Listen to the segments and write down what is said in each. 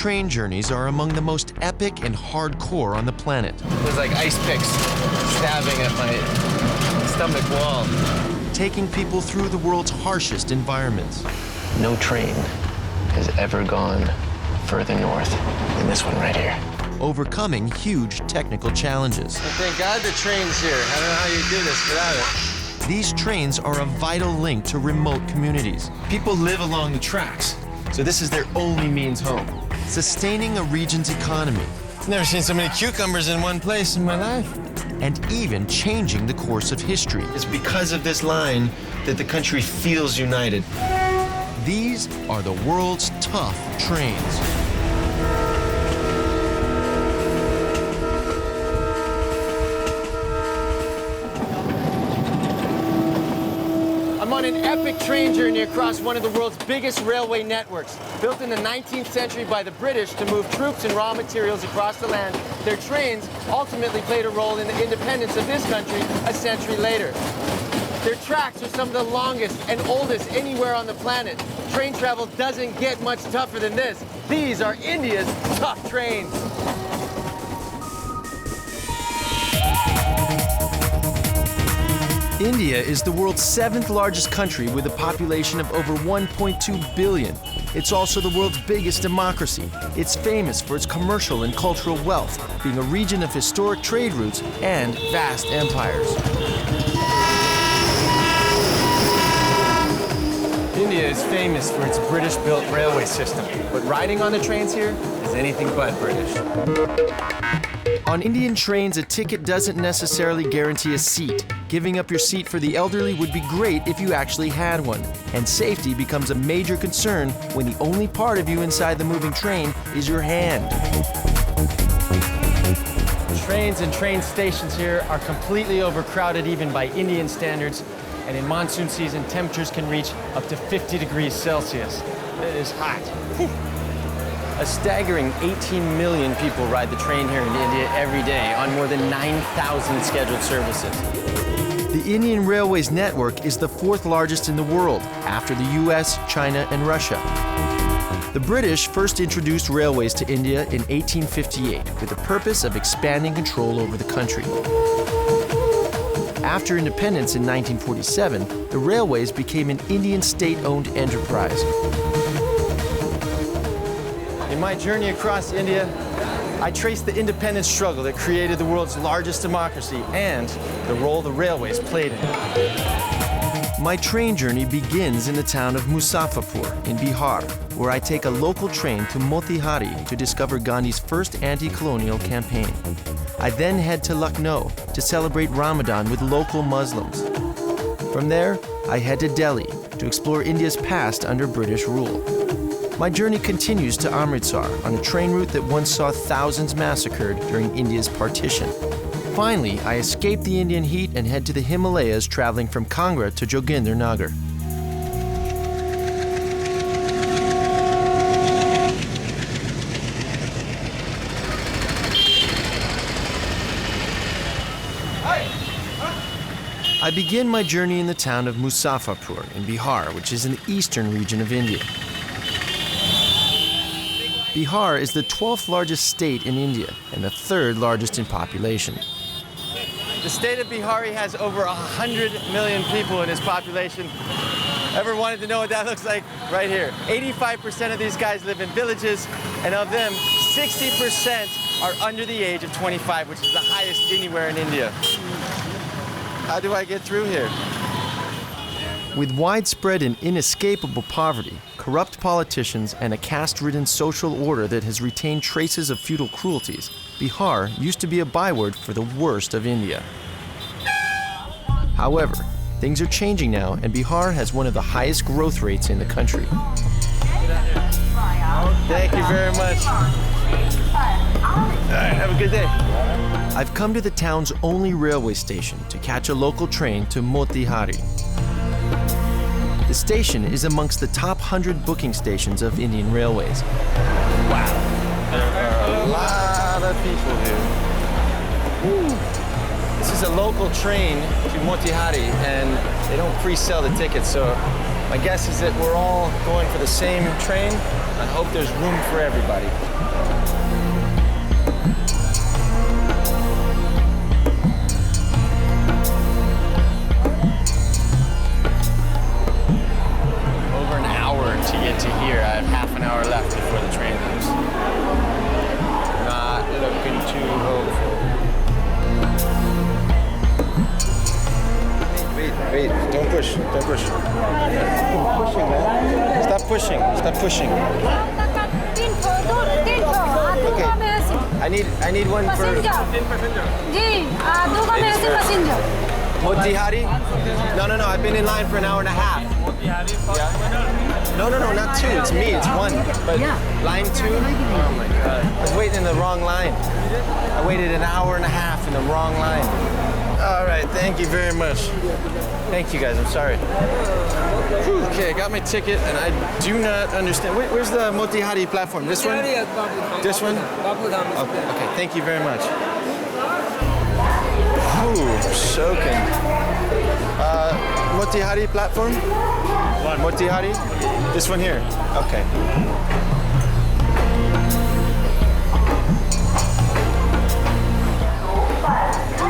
train journeys are among the most epic and hardcore on the planet. There's like ice picks stabbing at my stomach wall. Taking people through the world's harshest environments. No train has ever gone further north than this one right here. Overcoming huge technical challenges. Thank God the train's here. I don't know how you do this without it. These trains are a vital link to remote communities. People live along the tracks, so this is their only means home. Sustaining a region's economy. I've never seen so many cucumbers in one place in my life. And even changing the course of history. It's because of this line that the country feels united. These are the world's tough trains. I'm on an epic train journey across one of the world's biggest railway networks. Built in the 19th century by the British to move troops and raw materials across the land, their trains ultimately played a role in the independence of this country a century later. Their tracks are some of the longest and oldest anywhere on the planet. Train travel doesn't get much tougher than this. These are India's tough trains. India is the world's 7th largest country with a population of over 1.2 billion. It's also the world's biggest democracy. It's famous for its commercial and cultural wealth, being a region of historic trade routes and vast empires. India is famous for its British-built railway system, but riding on the trains here is anything but British. On Indian trains, a ticket doesn't necessarily guarantee a seat. Giving up your seat for the elderly would be great if you actually had one. And safety becomes a major concern when the only part of you inside the moving train is your hand. Trains and train stations here are completely overcrowded even by Indian standards, and in monsoon season, temperatures can reach up to 50 degrees Celsius. It is hot. A staggering 18 million people ride the train here in India every day on more than 9,000 scheduled services. The Indian Railways network is the 4th largest in the world, after the US, China, and Russia. The British first introduced railways to India in 1858 with the purpose of expanding control over the country. After independence in 1947, the railways became an Indian state-owned enterprise. In my journey across India, I traced the independence struggle that created the world's largest democracy and the role the railways played in it. My train journey begins in the town of Muzaffarpur in Bihar, where I take a local train to Motihari to discover Gandhi's first anti-colonial campaign. I then head to Lucknow to celebrate Ramadan with local Muslims. From there, I head to Delhi to explore India's past under British rule. My journey continues to Amritsar on a train route that once saw thousands massacred during India's partition. Finally, I escape the Indian heat and head to the Himalayas, traveling from Kangra to Jogindernagar. I begin my journey in the town of Muzaffarpur in Bihar, which is in the eastern region of India. Bihar is the 12th largest state in India and the 3rd largest in population. The state of Bihar has over 100 million people in its population. Ever wanted to know what that looks like? Right here. 85% of these guys live in villages, and of them, 60% are under the age of 25, which is the highest anywhere in India. How do I get through here? With widespread and inescapable poverty, corrupt politicians, and a caste-ridden social order that has retained traces of feudal cruelties, Bihar used to be a byword for the worst of India. However, things are changing now, and Bihar has one of the highest growth rates in the country. Thank you very much. All right, have a good day. I've come to the town's only railway station to catch a local train to Motihari. The station is amongst the top 100 booking stations of Indian Railways. Wow, there are a lot of people here. Woo. This is a local train to Motihari, and they don't pre-sell the tickets, so my guess is that we're all going for the same train. I hope there's room for everybody. Over an hour to get to here. I have half an hour left before the train leaves. Not looking too hopeful. Wait, don't push, don't push. Stop pushing, man. Stop pushing, stop pushing. Okay, I need one for Motihari. No, I've been in line for an hour and a half. Yeah. No, not two, it's me, it's one. But line two, oh my God. I was waiting in the wrong line. I waited an hour and a half in the wrong line. All right, thank you very much. Thank you guys, I'm sorry. Okay, I got my ticket and I do not understand. Where's the Motihari platform? This one? This one? Okay, thank you very much. Ooh, soaking. Motihari platform? Motihari? This one here? Okay.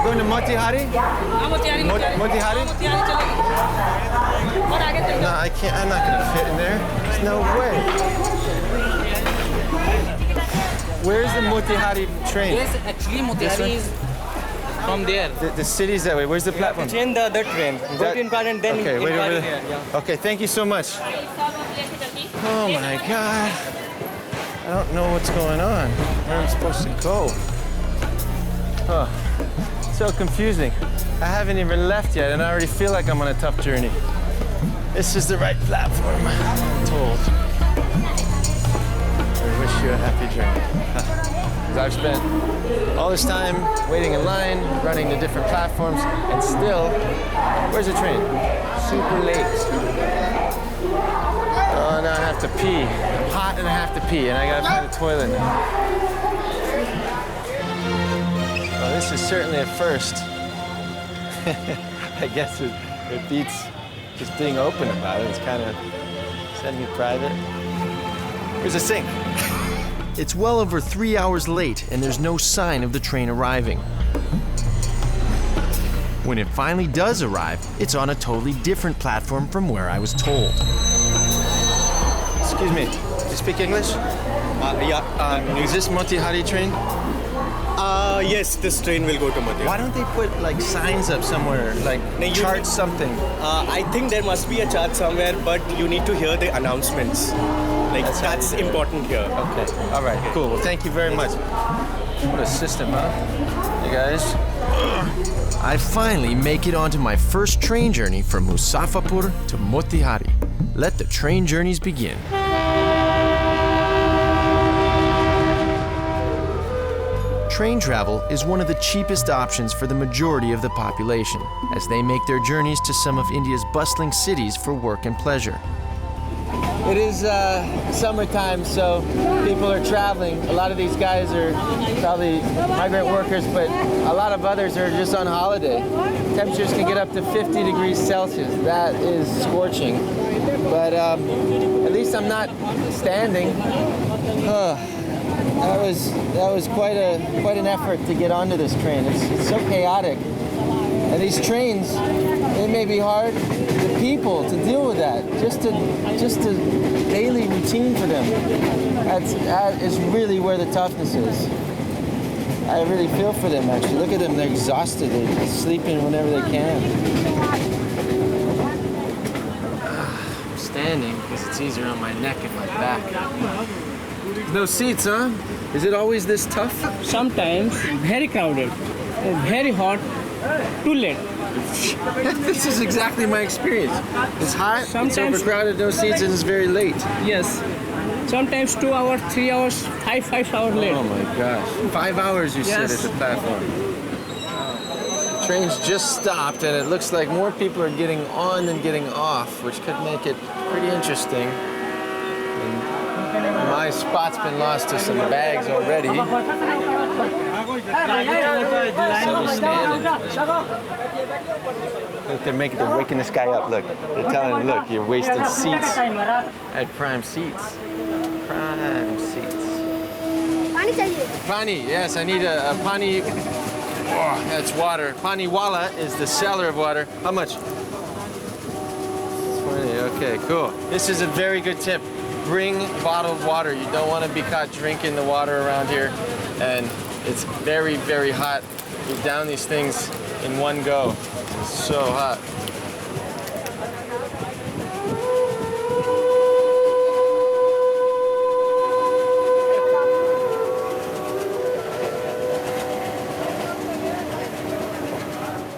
Going to Motihari? Motihari? No, I can't. I'm not going to fit in there. There's no way. Where's the Motihari train? Yes, actually Motihari is from there. The city's that way. Where's the platform? Change the other train. Go to Inpad and then okay, wait over there. Here, yeah. Okay, thank you so much. Oh my God. I don't know what's going on. Where am I supposed to go? Huh. So confusing. I haven't even left yet and I already feel like I'm on a tough journey. This is the right platform, I'm told. I wish you a happy journey. Because I've spent all this time waiting in line, running to different platforms, and still, where's the train? Super late. Oh, now I have to pee. I'm hot and I have to pee, and I gotta find a toilet now. Well, this is certainly a first. I guess it beats just being open about it. It's kind of semi-private. Here's a sink. It's well over 3 hours late, and there's no sign of the train arriving. When it finally does arrive, it's on a totally different platform from where I was told. Excuse me, do you speak English? Is this Motihari train? Yes, this train will go to Motihari. Why don't they put like signs up somewhere, like chart something? I think there must be a chart somewhere, but you need to hear the announcements. Like that's important here. Okay, all right, cool. Well, thank you very much. What a system, huh? You guys? I finally make it onto my first train journey from Muzaffarpur to Motihari. Let the train journeys begin. Train travel is one of the cheapest options for the majority of the population, as they make their journeys to some of India's bustling cities for work and pleasure. It is summertime, so people are traveling. A lot of these guys are probably migrant workers, but a lot of others are just on holiday. Temperatures can get up to 50 degrees Celsius. That is scorching. But at least I'm not standing. That was quite an effort to get onto this train. It's so chaotic. And these trains, they may be hard. The people to deal with that, just a daily routine for them. That is really where the toughness is. I really feel for them actually. Look at them, they're exhausted. They're sleeping whenever they can. I'm standing because it's easier on my neck and my back. No seats, huh? Is it always this tough? Sometimes very crowded, very hot, too late. This is exactly my experience. It's hot, Sometimes- it's overcrowded, no seats, and it's very late. Yes. Sometimes 2 hours, 3 hours, five hours late. Oh my gosh. 5 hours you Yes. sit at the platform. The train's just stopped and it looks like more people are getting on than getting off, which could make it pretty interesting. And my spot's been lost to some bags already. So we're standing. Look, they're waking this guy up. Look, they're telling him, look, you're wasting seats at prime seats. Prime seats. Pani, yes, I need a pani. Oh, that's water. Pani wala is the seller of water. How much? 20, okay, cool. This is a very good tip. Bring bottled water. You don't want to be caught drinking the water around here. And it's very, very hot. You down these things in one go. It's so hot.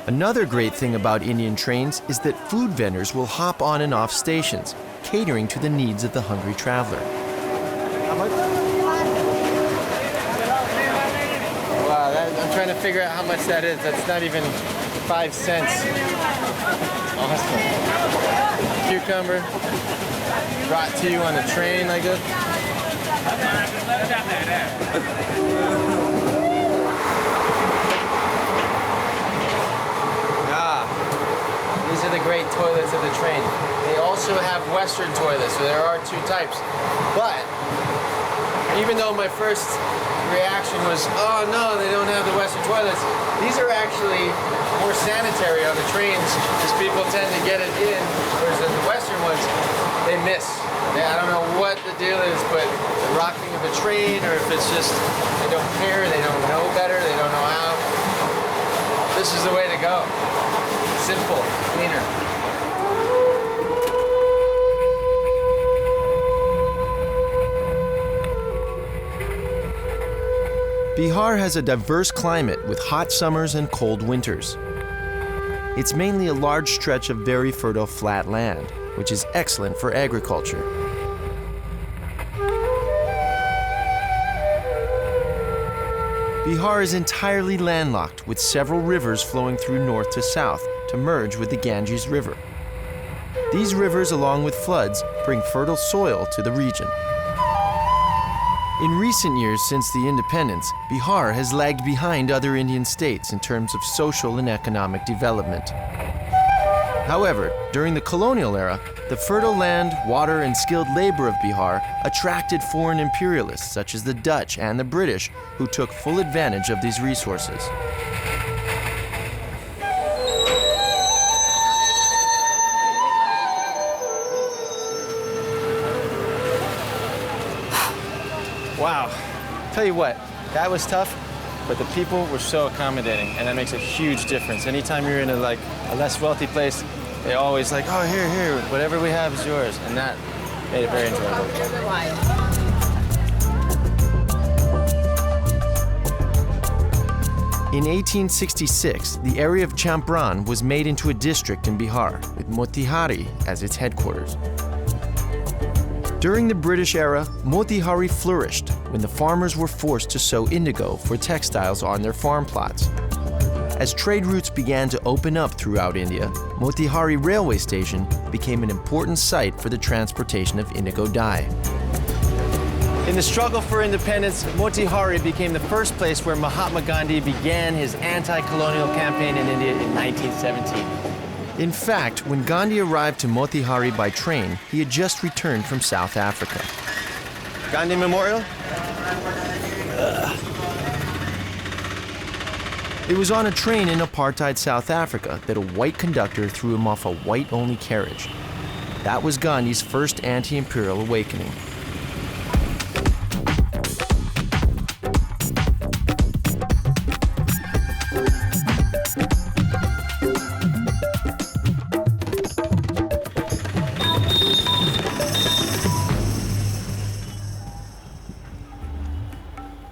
Another great thing about Indian trains is that food vendors will hop on and off stations, catering to the needs of the hungry traveler. Wow, I'm trying to figure out how much that is. That's not even 5 cents. Awesome. Cucumber brought to you on a train like this. These are the great toilets of the train. They also have Western toilets, so there are 2 types. But even though my first reaction was, oh no, they don't have the Western toilets, these are actually more sanitary on the trains because people tend to get it in, whereas the Western ones, they miss. I don't know what the deal is, but the rocking of a train, or if it's just they don't care, they don't know better, they don't know how. This is the way to go. Simple, cleaner. Bihar has a diverse climate with hot summers and cold winters. It's mainly a large stretch of very fertile flat land, which is excellent for agriculture. Bihar is entirely landlocked, with several rivers flowing through north to south to merge with the Ganges River. These rivers, along with floods, bring fertile soil to the region. In recent years since the independence, Bihar has lagged behind other Indian states in terms of social and economic development. However, during the colonial era, the fertile land, water, and skilled labor of Bihar attracted foreign imperialists such as the Dutch and the British, who took full advantage of these resources. Wow. Tell you what, that was tough, but the people were so accommodating, and that makes a huge difference. Anytime you're in a less wealthy place, they always like, oh, here, whatever we have is yours, and that made it very enjoyable. In 1866, the area of Champran was made into a district in Bihar, with Motihari as its headquarters. During the British era, Motihari flourished when the farmers were forced to sow indigo for textiles on their farm plots. As trade routes began to open up throughout India, Motihari Railway Station became an important site for the transportation of indigo dye. In the struggle for independence, Motihari became the first place where Mahatma Gandhi began his anti-colonial campaign in India in 1917. In fact, when Gandhi arrived to Motihari by train, he had just returned from South Africa. Gandhi Memorial? It was on a train in apartheid South Africa that a white conductor threw him off a white-only carriage. That was Gandhi's first anti-imperial awakening.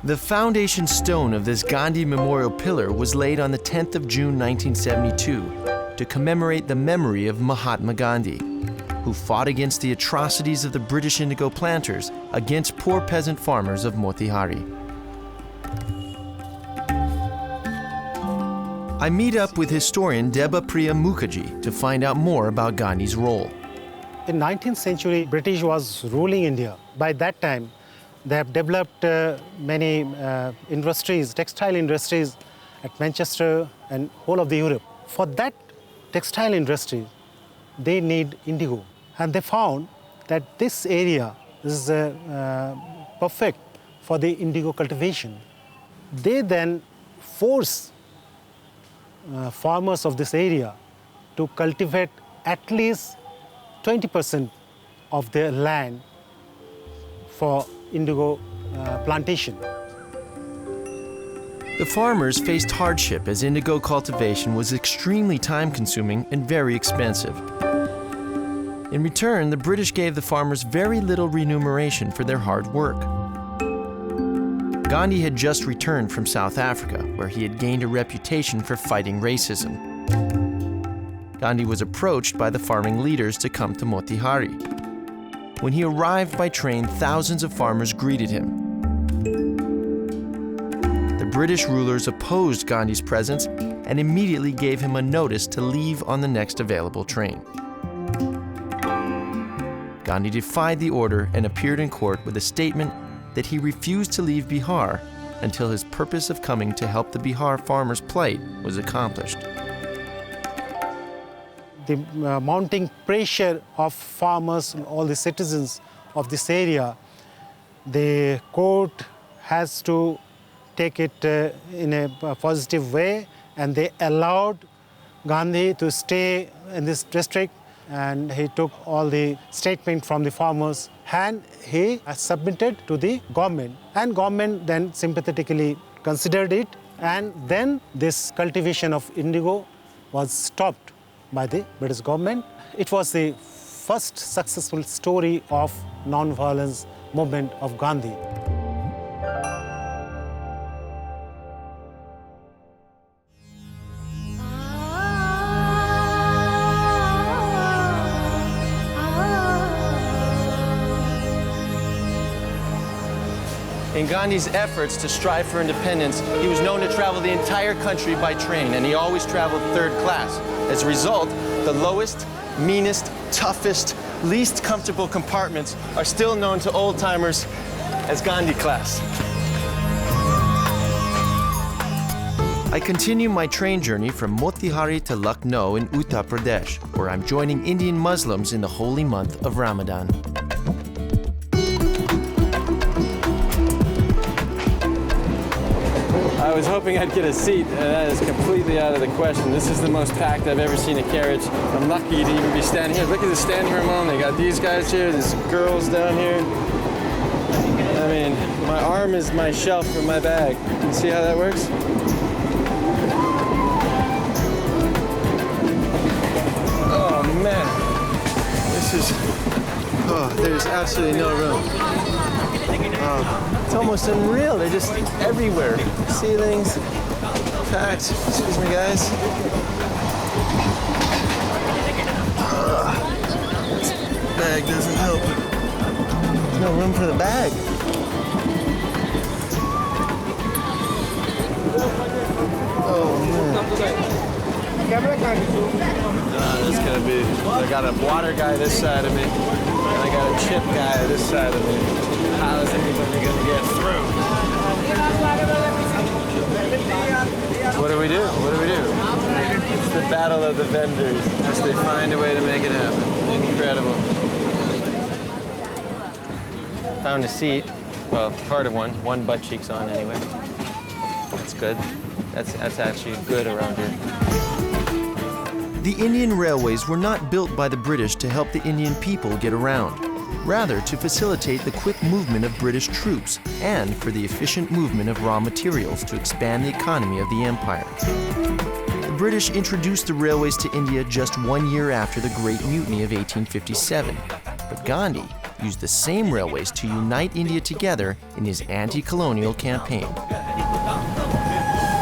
The foundation stone of this Gandhi Memorial Pillar was laid on the 10th of June 1972 to commemorate the memory of Mahatma Gandhi, who fought against the atrocities of the British indigo planters against poor peasant farmers of Motihari. I meet up with historian Deba Priya Mukherjee to find out more about Gandhi's role. In 19th century, British was ruling India. By that time, they have developed many industries, textile industries at Manchester and whole of the Europe. For that textile industry, they need indigo. And they found that this area This is perfect for the indigo cultivation. They then force farmers of this area to cultivate at least 20% of their land for indigo plantation. The farmers faced hardship as indigo cultivation was extremely time-consuming and very expensive. In return, the British gave the farmers very little remuneration for their hard work. Gandhi had just returned from South Africa, where he had gained a reputation for fighting racism. Gandhi was approached by the farming leaders to come to Motihari. When he arrived by train, thousands of farmers greeted him. The British rulers opposed Gandhi's presence and immediately gave him a notice to leave on the next available train. Gandhi defied the order and appeared in court with a statement that he refused to leave Bihar until his purpose of coming to help the Bihar farmers' plight was accomplished. The mounting pressure of farmers and all the citizens of this area, the court has to take it in a positive way, and they allowed Gandhi to stay in this district, and he took all the statement from the farmers and he submitted to the government, and government then sympathetically considered it, and then this cultivation of indigo was stopped by the British government. It was the first successful story of non-violence movement of Gandhi. In Gandhi's efforts to strive for independence, he was known to travel the entire country by train, and he always traveled third class. As a result, the lowest, meanest, toughest, least comfortable compartments are still known to old-timers as Gandhi class. I continue my train journey from Motihari to Lucknow in Uttar Pradesh, where I'm joining Indian Muslims in the holy month of Ramadan. I was hoping I'd get a seat, and that is completely out of the question. This is the most packed I've ever seen a carriage. I'm lucky to even be standing here. Look at the standing room only. Got these guys here, there's girls down here. I mean, my arm is my shelf for my bag. You see how that works? Oh man, this is, there's absolutely no room. It's almost unreal. They're just everywhere. Ceilings, packed. Excuse me, guys. This bag doesn't help. There's no room for the bag. Oh, man. This is gonna be, I got a water guy this side of me, and I got a chip guy this side of me. How is anybody gonna get through? What do we do? What do we do? It's the battle of the vendors as they find a way to make it happen. Incredible. Found a seat. Well, part of one butt cheek's on anyway. That's good. That's actually good around here. The Indian railways were not built by the British to help the Indian people get around, rather to facilitate the quick movement of British troops and for the efficient movement of raw materials to expand the economy of the empire. The British introduced the railways to India just 1 year after the Great Mutiny of 1857, but Gandhi used the same railways to unite India together in his anti-colonial campaign.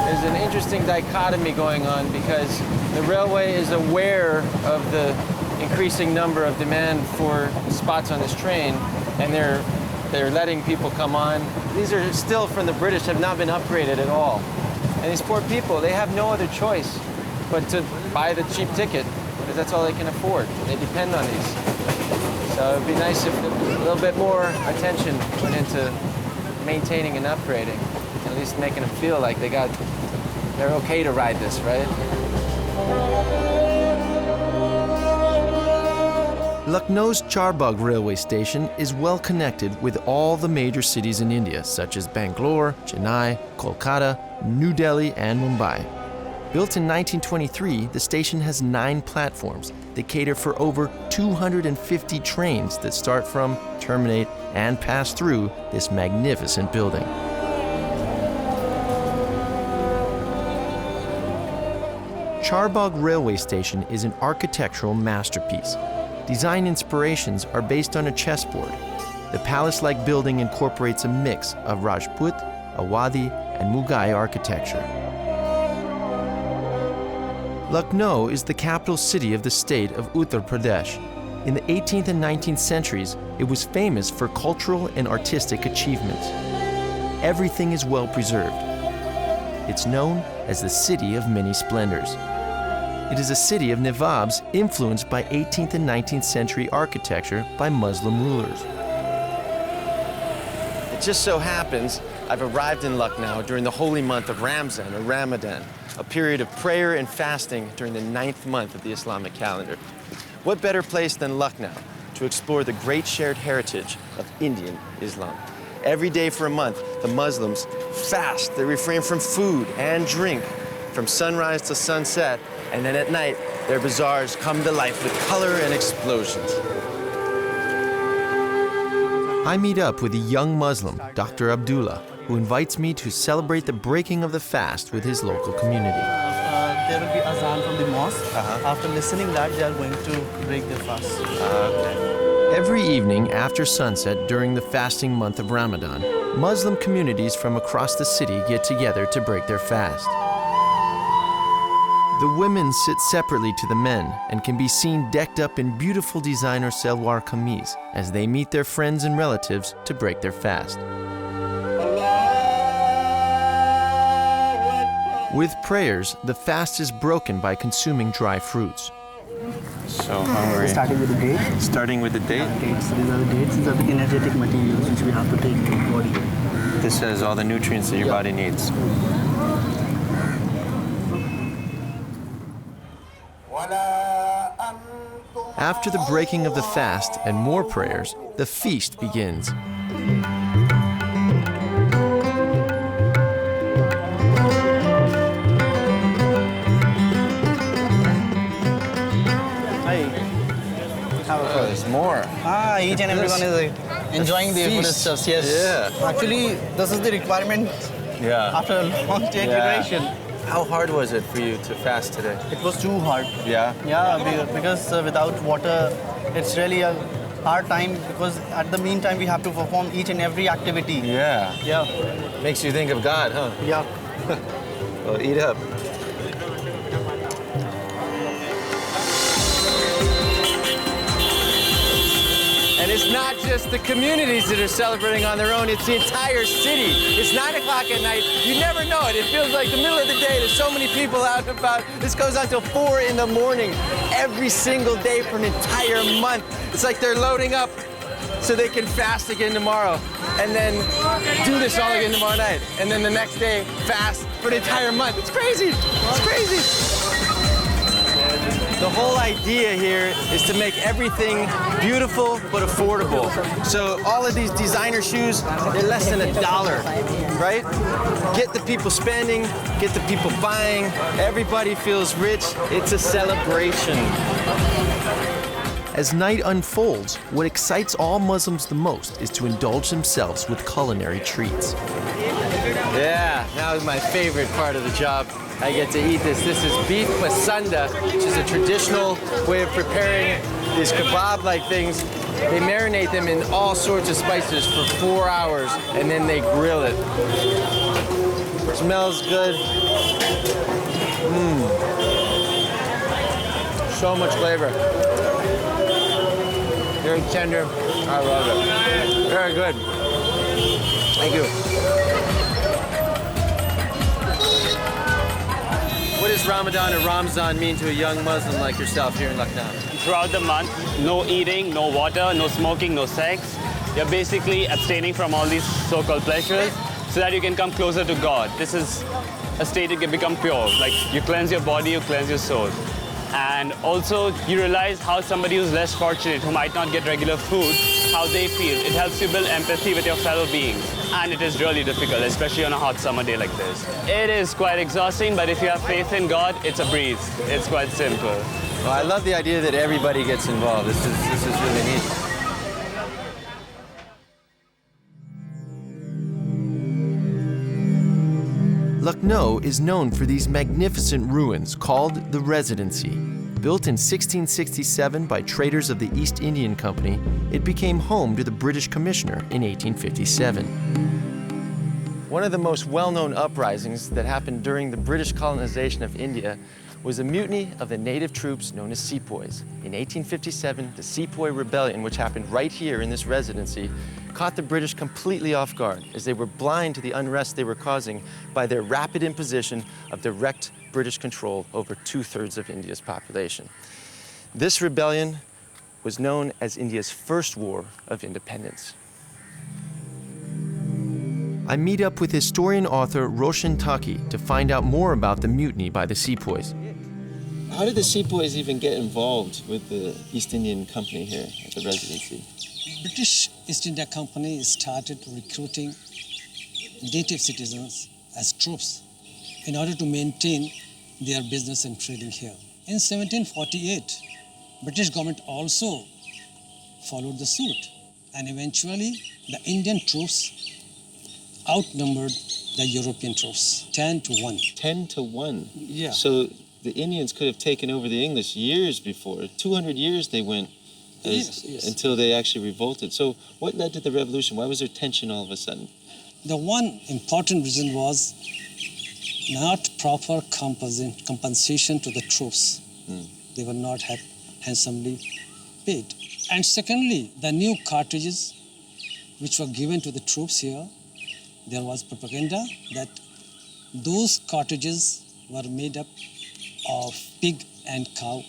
There's an interesting dichotomy going on because the railway is aware of the increasing number of demand for spots on this train, and they're letting people come on. These are still from the British, have not been upgraded at all. And these poor people, they have no other choice but to buy the cheap ticket, because that's all they can afford. They depend on these. So it'd be nice if a little bit more attention went into maintaining and upgrading, at least making them feel like they're okay to ride this, right? Lucknow's Charbagh railway station is well connected with all the major cities in India, such as Bangalore, Chennai, Kolkata, New Delhi, and Mumbai. Built in 1923, the station has 9 platforms that cater for over 250 trains that start from, terminate, and pass through this magnificent building. Charbagh railway station is an architectural masterpiece. Design inspirations are based on a chessboard. The palace-like building incorporates a mix of Rajput, Awadhi, and Mughal architecture. Lucknow is the capital city of the state of Uttar Pradesh. In the 18th and 19th centuries, it was famous for cultural and artistic achievements. Everything is well preserved. It's known as the city of many splendors. It is a city of Nawabs influenced by 18th and 19th century architecture by Muslim rulers. It just so happens I've arrived in Lucknow during the holy month of Ramzan or Ramadan, a period of prayer and fasting during the 9th month of the Islamic calendar. What better place than Lucknow to explore the great shared heritage of Indian Islam? Every day for a month, the Muslims fast. They refrain from food and drink from sunrise to sunset, and then at night, their bazaars come to life with color and explosions. I meet up with a young Muslim, Dr. Abdullah, who invites me to celebrate the breaking of the fast with his local community. There will be azan from the mosque. After listening that, they are going to break their fast. Every evening after sunset during the fasting month of Ramadan, Muslim communities from across the city get together to break their fast. The women sit separately to the men and can be seen decked up in beautiful designer salwar kameez as they meet their friends and relatives to break their fast. With prayers, the fast is broken by consuming dry fruits. So hungry. Starting with the date. Starting with the date? Dates. These are the dates. These are the energetic materials which we have to take to the body. This has all the nutrients that your body needs. After the breaking of the fast and more prayers, the feast begins. There's more. Each and everyone is enjoying the foodstuffs. Yes. Yeah. Actually, this is the requirement after a long duration. How hard was it for you to fast today? It was too hard. Yeah? Yeah, because without water, it's really a hard time because at the meantime, we have to perform each and every activity. Yeah. Yeah. Makes you think of God, huh? Yeah. Well, eat up. And it's not just the communities that are celebrating on their own, it's the entire city. It's 9 o'clock at night. You never know it. It feels like the middle of the day. There's so many people out and about. This goes on till 4 in the morning every single day for an entire month. It's like they're loading up so they can fast again tomorrow and then do this all again tomorrow night. And then the next day, fast for an entire month. It's crazy. It's crazy. The whole idea here is to make everything beautiful but affordable. So all of these designer shoes, they're less than $1, right? Get the people spending, get the people buying. Everybody feels rich. It's a celebration. As night unfolds, what excites all Muslims the most is to indulge themselves with culinary treats. Yeah, now is my favorite part of the job. I get to eat this. This is beef masanda, which is a traditional way of preparing these kebab-like things. They marinate them in all sorts of spices for 4 hours, and then they grill it. It smells good. So much flavor. Very tender. I love it. Very good. Thank you. What does Ramadan or Ramzan mean to a young Muslim like yourself here in Lucknow? Throughout the month, no eating, no water, no smoking, no sex. You're basically abstaining from all these so-called pleasures so that you can come closer to God. This is a state you can become pure. Like you cleanse your body, you cleanse your soul. And also, you realize how somebody who's less fortunate, who might not get regular food, how they feel. It helps you build empathy with your fellow beings. And it is really difficult, especially on a hot summer day like this. It is quite exhausting, but if you have faith in God, it's a breeze. It's quite simple. Well, I love the idea that everybody gets involved. This is really neat. Lucknow is known for these magnificent ruins called the Residency. Built in 1667 by traders of the East Indian Company, it became home to the British Commissioner in 1857. One of the most well-known uprisings that happened during the British colonization of India was a mutiny of the native troops known as Sepoys. In 1857, the Sepoy Rebellion, which happened right here in this residency, caught the British completely off guard as they were blind to the unrest they were causing by their rapid imposition of direct British control over 2/3 of India's population. This rebellion was known as India's first war of independence. I meet up with historian author Roshan Taki to find out more about the mutiny by the Sepoys. How did the Sepoys even get involved with the East Indian Company here at the residency? British East India Company started recruiting native citizens as troops in order to maintain their business and trading here. In 1748, British government also followed the suit, and eventually the Indian troops outnumbered the European troops 10-1. 10-1? Yeah. So the Indians could have taken over the English years before. 200 years they went until they actually revolted. So what led to the revolution? Why was there tension all of a sudden? The one important reason was not proper compensation to the troops. They were not handsomely paid. And secondly, the new cartridges which were given to the troops here, there was propaganda that those cartridges were made up of pig and cow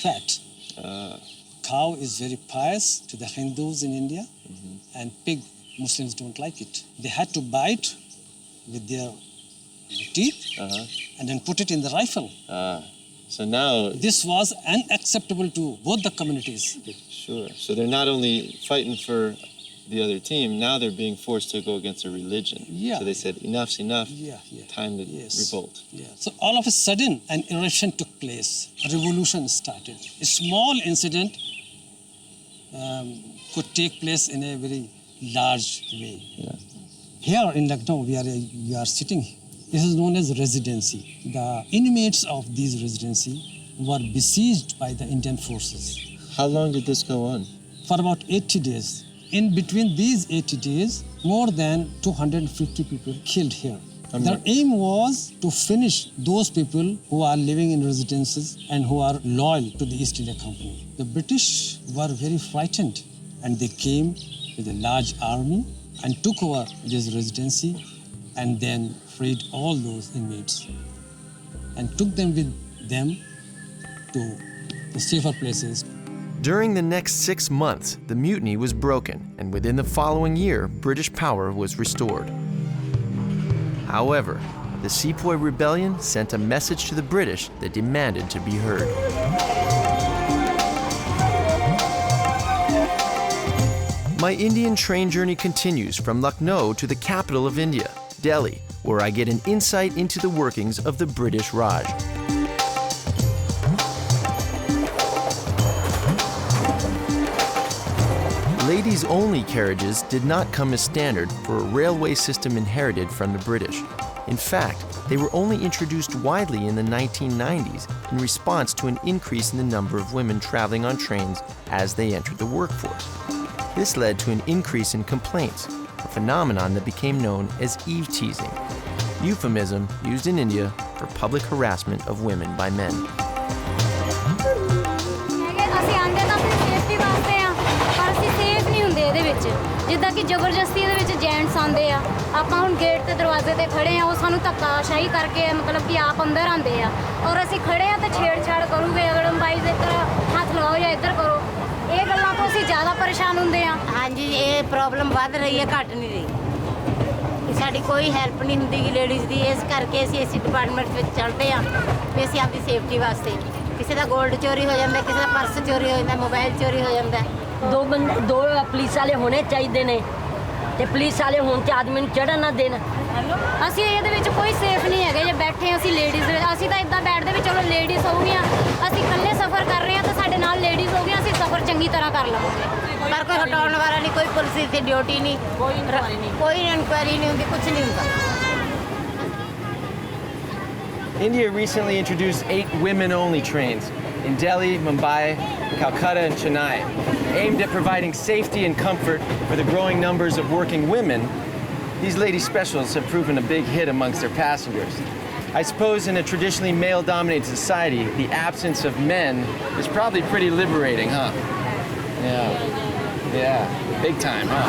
fat. Cow is very pious to the Hindus in India, and pig, Muslims don't like it. They had to bite with their teeth and then put it in the rifle. So now... This was unacceptable to both the communities. Sure. So they're not only fighting for the other team, now they're being forced to go against a religion. Yeah. So they said, enough's enough, time to revolt. Yeah. So all of a sudden, an eruption took place. A revolution started. A small incident could take place in a very large way. Yeah. Here in Lucknow, we are sitting. This is known as residency. The inmates of these residency were besieged by the Indian forces. How long did this go on? For about 80 days. In between these 80 days, more than 250 people killed here. Their aim was to finish those people who are living in residences and who are loyal to the East India Company. The British were very frightened, and they came with a large army and took over this residency and then freed all those inmates and took them with them to the safer places. During the next 6 months, the mutiny was broken, and within the following year, British power was restored. However, the Sepoy Rebellion sent a message to the British that demanded to be heard. My Indian train journey continues from Lucknow to the capital of India, Delhi, where I get an insight into the workings of the British Raj. Ladies-only carriages did not come as standard for a railway system inherited from the British. In fact, they were only introduced widely in the 1990s in response to an increase in the number of women traveling on trains as they entered the workforce. This led to an increase in complaints, a phenomenon that became known as eve teasing, euphemism used in India for public harassment of women by men. ਜਿੱਦਾਂ ਕਿ ਜ਼ਬਰਦਸਤੀ ਇਹਦੇ ਵਿੱਚ gents ਆਉਂਦੇ ਆ ਆਪਾਂ ਹੁਣ gate ਤੇ ਦਰਵਾਜ਼ੇ ਤੇ ਖੜੇ ਆ ਉਹ ਸਾਨੂੰ ਧੱਕਾਸ਼ਾਹੀ ਕਰਕੇ ਮਤਲਬ ਕਿ ਆਪ ਅੰਦਰ ਆਉਂਦੇ ਆ ਔਰ ਅਸੀਂ ਖੜੇ ਆ ਤੇ ਛੇੜਛਾੜ ਕਰੂਗੇ ਅਗੜਮ ਬਾਈ ਦੇ ਇੱਧਰ ਹੱਥ ਲਗਾਓ ਜਾਂ ਇੱਧਰ ਕਰੋ ਇਹ ਗੱਲਾਂ ਤੋਂ ਅਸੀਂ ਜ਼ਿਆਦਾ ਪਰੇਸ਼ਾਨ ਹੁੰਦੇ ਆ ਹਾਂਜੀ ਇਹ ਪ੍ਰੋਬਲਮ ਵੱਧ ਰਹੀ ਹੈ ਘਟ ਨਹੀਂ ਰਹੀ ਸਾਡੀ ਕੋਈ ਹੈਲਪ ਨਹੀਂ ਹੁੰਦੀ ਗੀ ਲੇਡੀਜ਼ ਦੀ ਇਸ ਕਰਕੇ ਅਸੀਂ ਡਿਪਾਰਟਮੈਂਟ ਵਿੱਚ ਚੱਲਦੇ ਆ ਵੀ ਅਸੀਂ ਆਪਦੀ ਸੇਫਟੀ ਵਾਸਤੇ ਕਿਸੇ ਦਾ 골ਡ ਚੋਰੀ ਹੋ ਜਾਂਦਾ, ਕਿਸੇ ਦਾ ਪਰਸ ਚੋਰੀ ਹੋ ਜਾਂਦਾ, ਮੋਬਾਈਲ ਚੋਰੀ ਹੋ ਜਾਂਦਾ। ਦੋ ਪੁਲਿਸ ਵਾਲੇ ਹੋਣੇ ਚਾਹੀਦੇ ਨੇ ਤੇ ਪੁਲਿਸ ਵਾਲੇ ਹੋਣ ਤੇ ਆਦਮੀ ਨੂੰ ਚੜ੍ਹਨ ਨਾ ਦੇਣ। ਅਸੀਂ ਇਹਦੇ ਵਿੱਚ ਕੋਈ ਸੇਫ ਨਹੀਂ ਹੈਗੇ ਜੇ ਬੈਠੇ ਅਸੀਂ ਲੇਡੀਜ਼ ਅਸੀਂ ਤਾਂ ਇਦਾਂ ਬੈਠਦੇ ਵੀ ਚਲੋ ਲੇਡੀਜ਼ ਹੋਊਗੀਆਂ, ਅਸੀਂ ਇਕੱਲੇ ਸਫ਼ਰ ਕਰ ਰਹੇ ਹਾਂ ਤਾਂ ਸਾਡੇ ਨਾਲ ਲੇਡੀਜ਼ ਹੋ ਗਈਆਂ, ਅਸੀਂ ਸਫ਼ਰ ਚੰਗੀ ਤਰ੍ਹਾਂ ਕਰ ਲਵਾਂਗੇ। ਪਰ ਕੋਈ ਹਟਾਉਣ ਵਾਲਾ ਨਹੀਂ, ਕੋਈ ਪੁਲਿਸ ਇੱਥੇ ਡਿਊਟੀ ਨਹੀਂ, ਕੋਈ ਇਨਕੁਆਇਰੀ ਨਹੀਂ ਹੁੰਦੀ, ਕੁਝ ਨਹੀਂ ਹੁੰਦਾ। India recently introduced 8 women-only trains in Delhi, Mumbai, Calcutta, and Chennai, aimed at providing safety and comfort for the growing numbers of working women. These lady specials have proven a big hit amongst their passengers. I suppose in a traditionally male-dominated society, the absence of men is probably pretty liberating, huh? Yeah, big time, huh?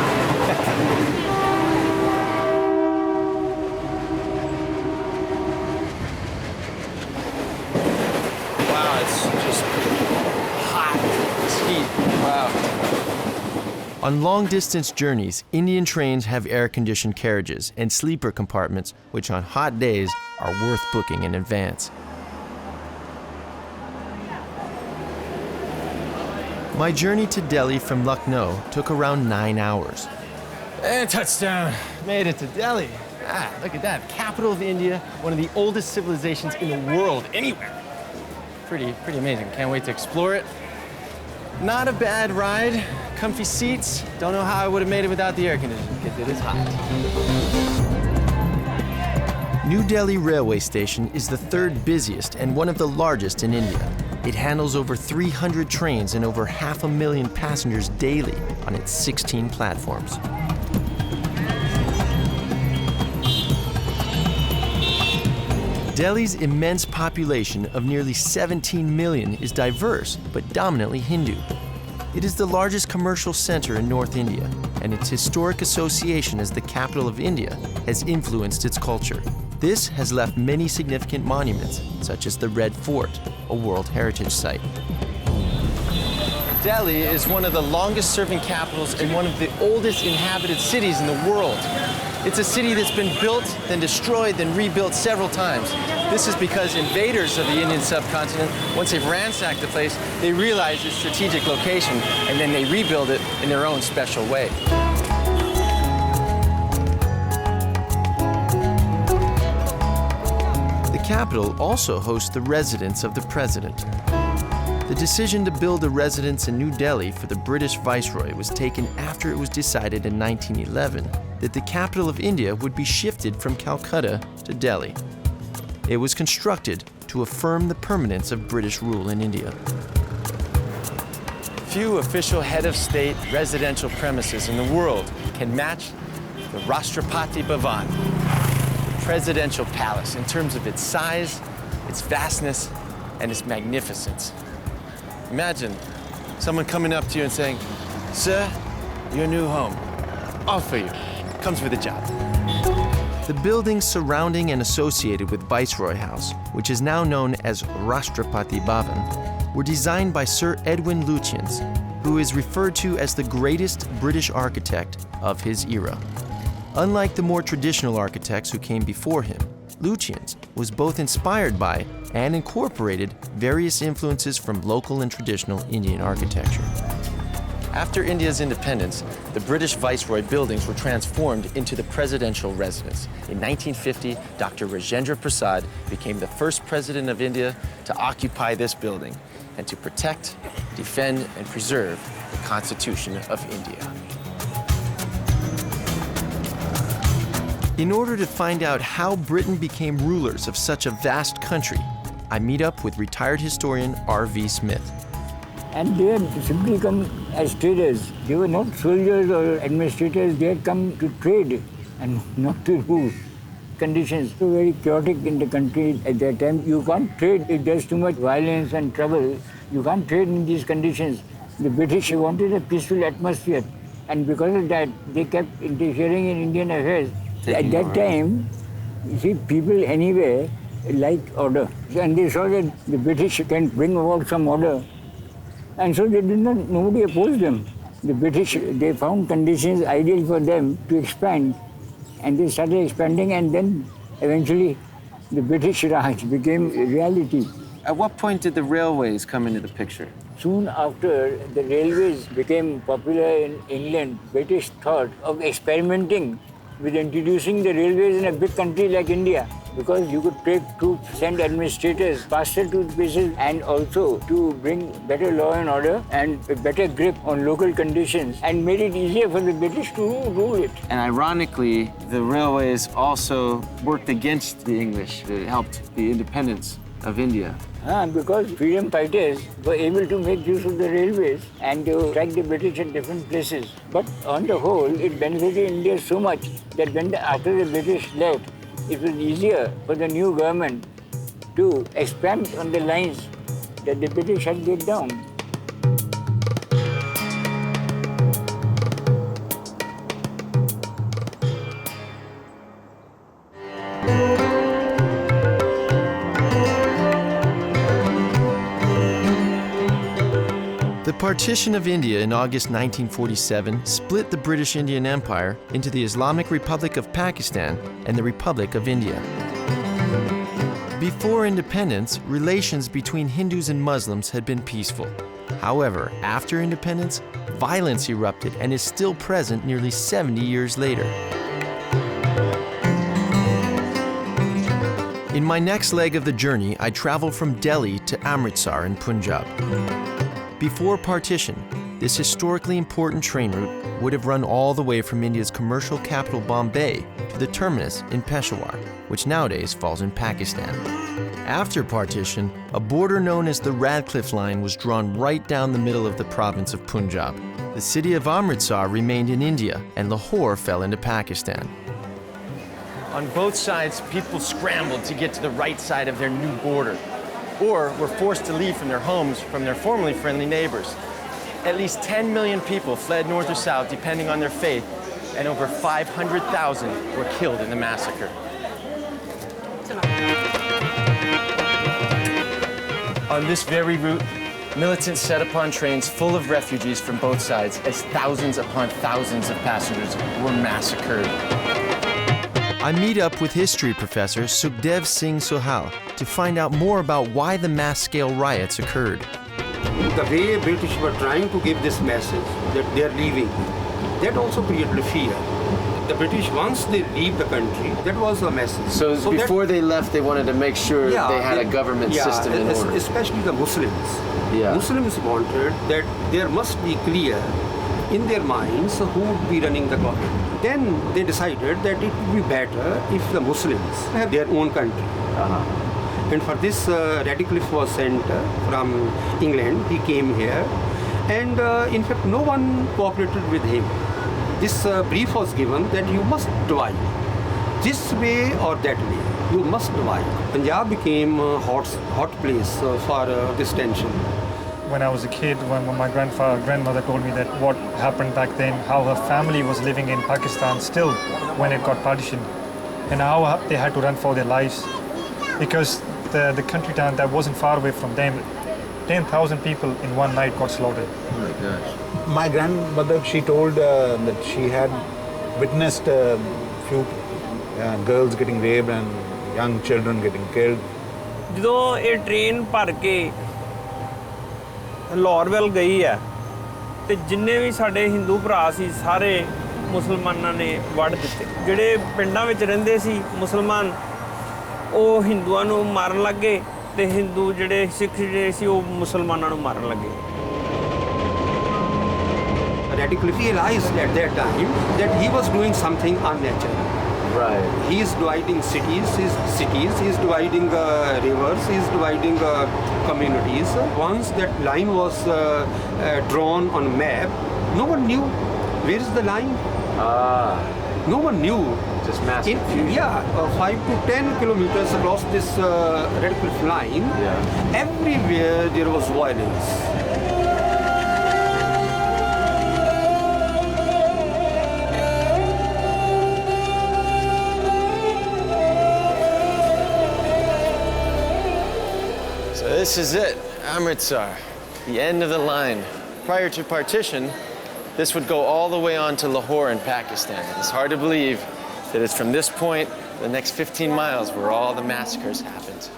On long-distance journeys, Indian trains have air-conditioned carriages and sleeper compartments, which on hot days are worth booking in advance. My journey to Delhi from Lucknow took around 9 hours. And touchdown. Made it to Delhi. Look at that. Capital of India, one of the oldest civilizations in the world, anywhere. Pretty amazing. Can't wait to explore it. Not a bad ride. Comfy seats. Don't know how I would have made it without the air conditioning, because it is hot. New Delhi Railway Station is the third busiest and one of the largest in India. It handles over 300 trains and over 500,000 passengers daily on its 16 platforms. Delhi's immense population of nearly 17 million is diverse, but dominantly Hindu. It is the largest commercial center in North India, and its historic association as the capital of India has influenced its culture. This has left many significant monuments, such as the Red Fort, a World Heritage Site. Delhi is one of the longest-serving capitals and one of the oldest inhabited cities in the world. It's a city that's been built, then destroyed, then rebuilt several times. This is because invaders of the Indian subcontinent, once they've ransacked the place, they realize its strategic location, and then they rebuild it in their own special way. The capital also hosts the residence of the president. The decision to build a residence in New Delhi for the British Viceroy was taken after it was decided in 1911 that the capital of India would be shifted from Calcutta to Delhi. It was constructed to affirm the permanence of British rule in India. Few official head of state residential premises in the world can match the Rashtrapati Bhavan, the presidential palace, in terms of its size, its vastness, and its magnificence. Imagine someone coming up to you and saying, "Sir, your new home, all for you, comes with a job." The buildings surrounding and associated with Viceroy House, which is now known as Rashtrapati Bhavan, were designed by Sir Edwin Lutyens, who is referred to as the greatest British architect of his era. Unlike the more traditional architects who came before him, Lutyens was both inspired by and incorporated various influences from local and traditional Indian architecture. After India's independence, the British Viceroy buildings were transformed into the presidential residence. In 1950, Dr. Rajendra Prasad became the first president of India to occupy this building and to protect, defend, and preserve the Constitution of India. In order to find out how Britain became rulers of such a vast country, I meet up with retired historian R.V. Smith. And they had simply come as traders. They were not soldiers or administrators. They had come to trade and not to rule. Conditions were very chaotic in the country at that time. You can't trade if there's too much violence and trouble. You can't trade in these conditions. The British wanted a peaceful atmosphere. And because of that, they kept interfering in Indian affairs. At that time, you see, people anywhere liked order. And they saw that the British can bring about some order. And so nobody opposed them. The British, they found conditions ideal for them to expand. And they started expanding, and then eventually the British Raj became a reality. At what point did the railways come into the picture? Soon after the railways became popular in England, British thought of experimenting with introducing the railways in a big country like India, because you could take troops, send administrators faster to the places, and also to bring better law and order and a better grip on local conditions, and made it easier for the British to rule it. And ironically, the railways also worked against the English. It helped the independence of India. Because freedom fighters were able to make use of the railways and to track the British at different places. But on the whole, it benefited India so much that after the British left, it was easier for the new government to expand on the lines that the British had laid down. The partition of India in August 1947 split the British Indian Empire into the Islamic Republic of Pakistan and the Republic of India. Before independence, relations between Hindus and Muslims had been peaceful. However, after independence, violence erupted and is still present nearly 70 years later. In my next leg of the journey, I travel from Delhi to Amritsar in Punjab. Before partition, this historically important train route would have run all the way from India's commercial capital Bombay to the terminus in Peshawar, which nowadays falls in Pakistan. After partition, a border known as the Radcliffe Line was drawn right down the middle of the province of Punjab. The city of Amritsar remained in India, and Lahore fell into Pakistan. On both sides, people scrambled to get to the right side of their new border, or were forced to leave from their homes from their formerly friendly neighbors. At least 10 million people fled north or south depending on their faith, and over 500,000 were killed in the massacre. On this very route, militants set upon trains full of refugees from both sides as thousands upon thousands of passengers were massacred. I meet up with history professor Sukhdev Singh Sohal to find out more about why the mass-scale riots occurred. The way British were trying to give this message that they are leaving, that also created fear. The British, once they leave the country, that was a message. So before they left, they wanted to make sure they had a government system in order. Especially the Muslims. Yeah. Muslims wanted that there must be clear in their minds who would be running the government. Then they decided that it would be better if the Muslims have their own country. And for this, Radcliffe was sent from England. He came here, and in fact, no one cooperated with him. This brief was given that you must divide, this way or that way. You must divide. Punjab became a hot place for this tension. When I was a kid, when my grandmother told me that what happened back then, how her family was living in Pakistan still when it got partitioned, and how they had to run for their lives, because the country town that wasn't far away from them, 10,000 people in one night got slaughtered. Oh my gosh. My grandmother, she told that she had witnessed a few girls getting raped and young children getting killed. ਜਦੋਂ ਇਹ train ਭਰ ਕੇ ਲਾਹੌਰ ਵੱਲ ਗਈ ਹੈ ਤੇ ਜਿੰਨੇ ਵੀ ਸਾਡੇ ਹਿੰਦੂ ਭਰਾ ਸੀ ਸਾਰੇ ਮੁਸਲਮਾਨਾਂ ਨੇ ਵੜ ਦਿੱਤੇ। ਜਿਹੜੇ ਪਿੰਡਾਂ ਵਿੱਚ ਰਹਿੰਦੇ ਸੀ ਮੁਸਲਮਾਨ ਉਹ ਹਿੰਦੂਆਂ ਨੂੰ ਮਾਰਨ ਲੱਗੇ ਤੇ ਹਿੰਦੂ ਜਿਹੜੇ ਸਿੱਖ ਜਿਹੜੇ ਸੀ ਉਹ ਮੁਸਲਮਾਨਾਂ ਨੂੰ ਮਾਰਨ ਲੱਗੇ। Radcliffe realized at that time that he was doing something unnatural. Right. He is dividing cities, he is dividing rivers, he is dividing communities. Once that line was drawn on a map, no one knew where is the line. No one knew. Just mass confusion. Yeah, 5 to 10 kilometers across this Radcliffe line, everywhere there was violence. This is it, Amritsar, the end of the line. Prior to partition, this would go all the way on to Lahore in Pakistan. It's hard to believe that it's from this point, the next 15 miles, where all the massacres happened.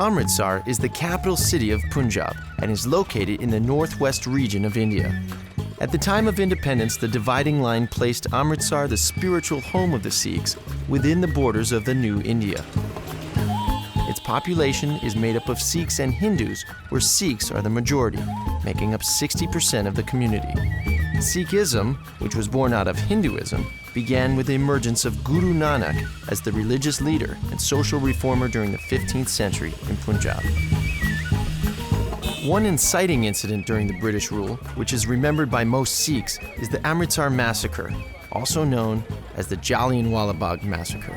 Amritsar is the capital city of Punjab and is located in the northwest region of India. At the time of independence, the dividing line placed Amritsar, the spiritual home of the Sikhs, within the borders of the new India. Its population is made up of Sikhs and Hindus, where Sikhs are the majority, making up 60% of the community. Sikhism, which was born out of Hinduism, began with the emergence of Guru Nanak as the religious leader and social reformer during the 15th century in Punjab. One inciting incident during the British rule, which is remembered by most Sikhs, is the Amritsar massacre, also known as the Jallianwala Bagh massacre.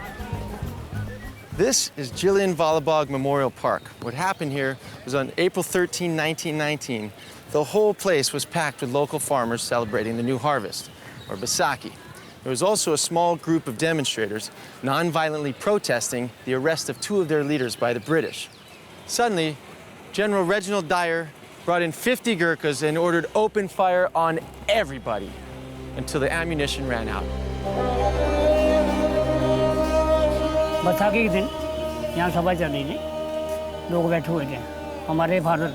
This is Jallianwala Bagh Memorial Park. What happened here was on April 13, 1919, the whole place was packed with local farmers celebrating the new harvest, or Baisakhi. There was also a small group of demonstrators non-violently protesting the arrest of two of their leaders by the British. Suddenly, General Reginald Dyer brought in 50 Gurkhas and ordered open fire on everybody until the ammunition ran out. Baisakhi के दिन यहाँ सभा चल रही थी, लोग बैठे हुए थे। हमारे फादर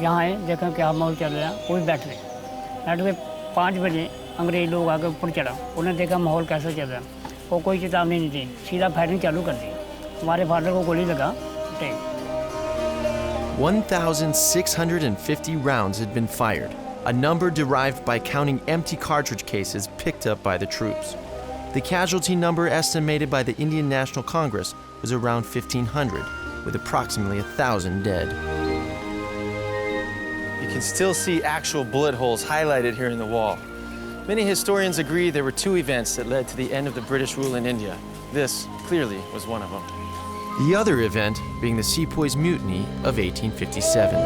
यहाँ आए, देखा क्या माहौल चल रहा है, कोई बैठ गए 5 बजे अंग्रेज लोग आके ऊपर चढ़ा, उन्हें देखा माहौल कैसा चल रहा है, वो कोई चेतावनी नहीं दी, सीधा फायरिंग चालू कर दी। हमारे फादर को गोली लगा, 1,650 rounds had been fired, a number derived by counting empty cartridge cases picked up by the troops. The casualty number estimated by the Indian National Congress was around 1,500, with approximately 1,000 dead. You can still see actual bullet holes highlighted here in the wall. Many historians agree there were 2 events that led to the end of the British rule in India. This clearly was one of them. The other event being the Sepoys' Mutiny of 1857.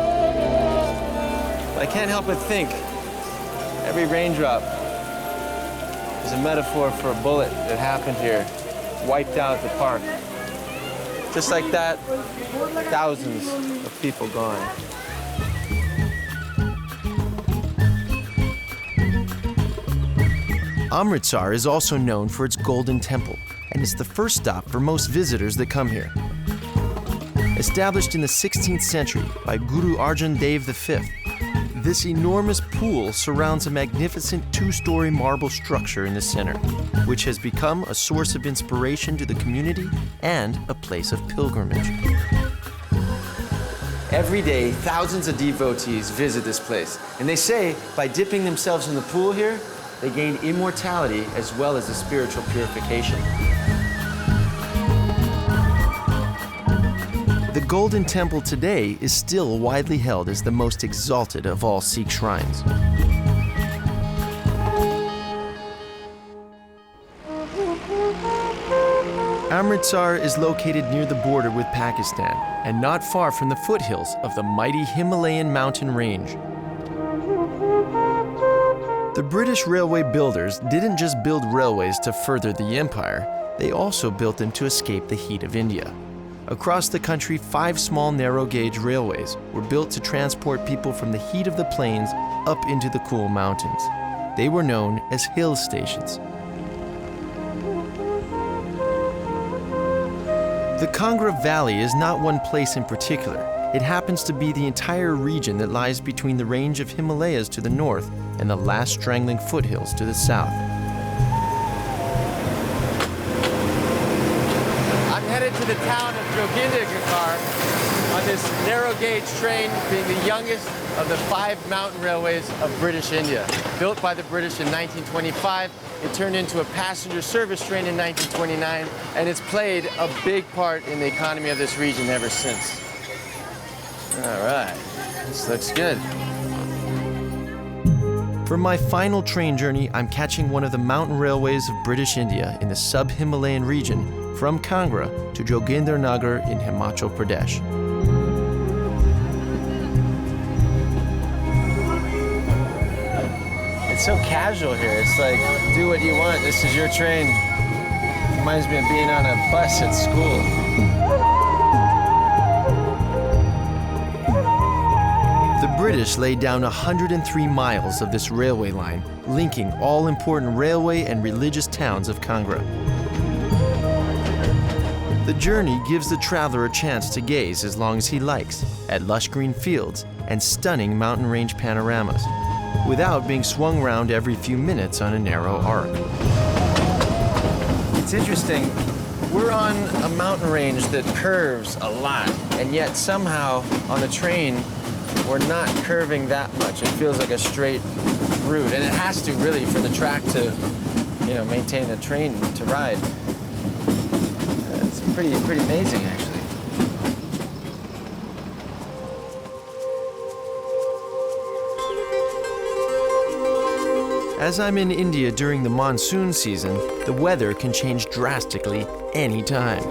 I can't help but think every raindrop is a metaphor for a bullet that happened here, wiped out the park. Just like that, thousands of people gone. Amritsar is also known for its Golden Temple, and it's the first stop for most visitors that come here. Established in the 16th century by Guru Arjan Dev V, this enormous pool surrounds a magnificent 2-story marble structure in the center, which has become a source of inspiration to the community and a place of pilgrimage. Every day, thousands of devotees visit this place, and they say by dipping themselves in the pool here, they gain immortality as well as a spiritual purification. The Golden Temple today is still widely held as the most exalted of all Sikh shrines. Amritsar is located near the border with Pakistan and not far from the foothills of the mighty Himalayan mountain range. The British railway builders didn't just build railways to further the empire, they also built them to escape the heat of India. Across the country, 5 small narrow-gauge railways were built to transport people from the heat of the plains up into the cool mountains. They were known as hill stations. The Kangra Valley is not one place in particular. It happens to be the entire region that lies between the range of Himalayas to the north and the last strangling foothills to the south. I'm headed to the town of Jogindergarh on this narrow gauge train, being the youngest of the 5 mountain railways of British India. Built by the British in 1925, it turned into a passenger service train in 1929, and it's played a big part in the economy of this region ever since. All right, this looks good. For my final train journey, I'm catching one of the mountain railways of British India in the sub-Himalayan region from Kangra to Jogindernagar in Himachal Pradesh. It's so casual here. It's like, do what you want. This is your train. Reminds me of being on a bus at school. The British laid down 103 miles of this railway line, linking all important railway and religious towns of Kangra. The journey gives the traveler a chance to gaze as long as he likes at lush green fields and stunning mountain range panoramas, without being swung round every few minutes on a narrow arc. It's interesting. We're on a mountain range that curves a lot, and yet somehow on a train, we're not curving that much. It feels like a straight route, and it has to really for the track to, maintain a train to ride. It's pretty amazing, actually. As I'm in India during the monsoon season, the weather can change drastically anytime.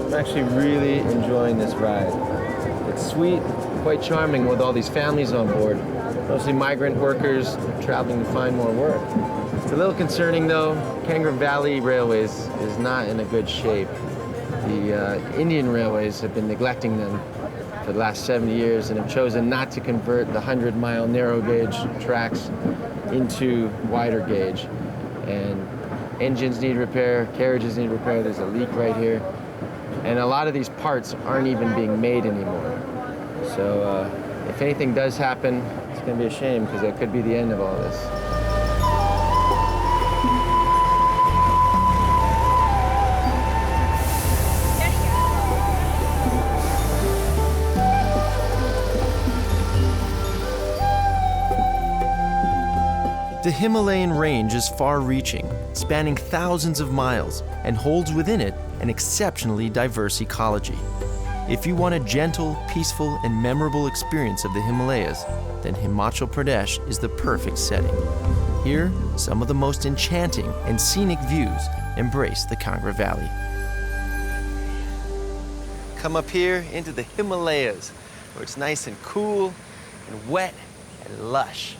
I'm actually really enjoying this ride. It's sweet, quite charming with all these families on board, mostly migrant workers traveling to find more work. It's a little concerning though. Kangra Valley Railway is not in a good shape. The Indian railways have been neglecting them for the last 70 years and have chosen not to convert the 100-mile narrow gauge tracks into wider gauge. And engines need repair, carriages need repair, there's a leak right here. And a lot of these parts aren't even being made anymore. So if anything does happen, it's gonna be a shame because that could be the end of all this. The Himalayan range is far-reaching, spanning thousands of miles, and holds within it an exceptionally diverse ecology. If you want a gentle, peaceful, and memorable experience of the Himalayas, then Himachal Pradesh is the perfect setting. Here, some of the most enchanting and scenic views embrace the Kangra Valley. Come up here into the Himalayas, where it's nice and cool and wet and lush.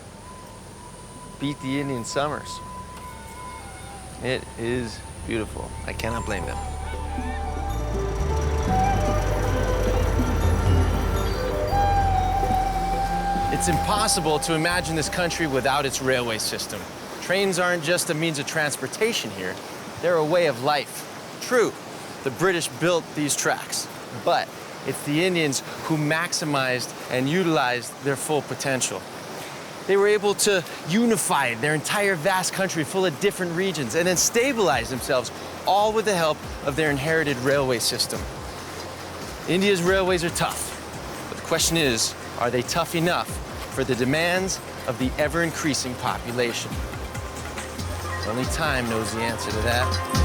Beat the Indian summers. It is beautiful. I cannot blame them. It's impossible to imagine this country without its railway system. Trains aren't just a means of transportation here. They're a way of life. True, the British built these tracks, but it's the Indians who maximized and utilized their full potential. They were able to unify their entire vast country full of different regions and then stabilize themselves, all with the help of their inherited railway system. India's railways are tough, but the question is, are they tough enough for the demands of the ever-increasing population? Only time knows the answer to that.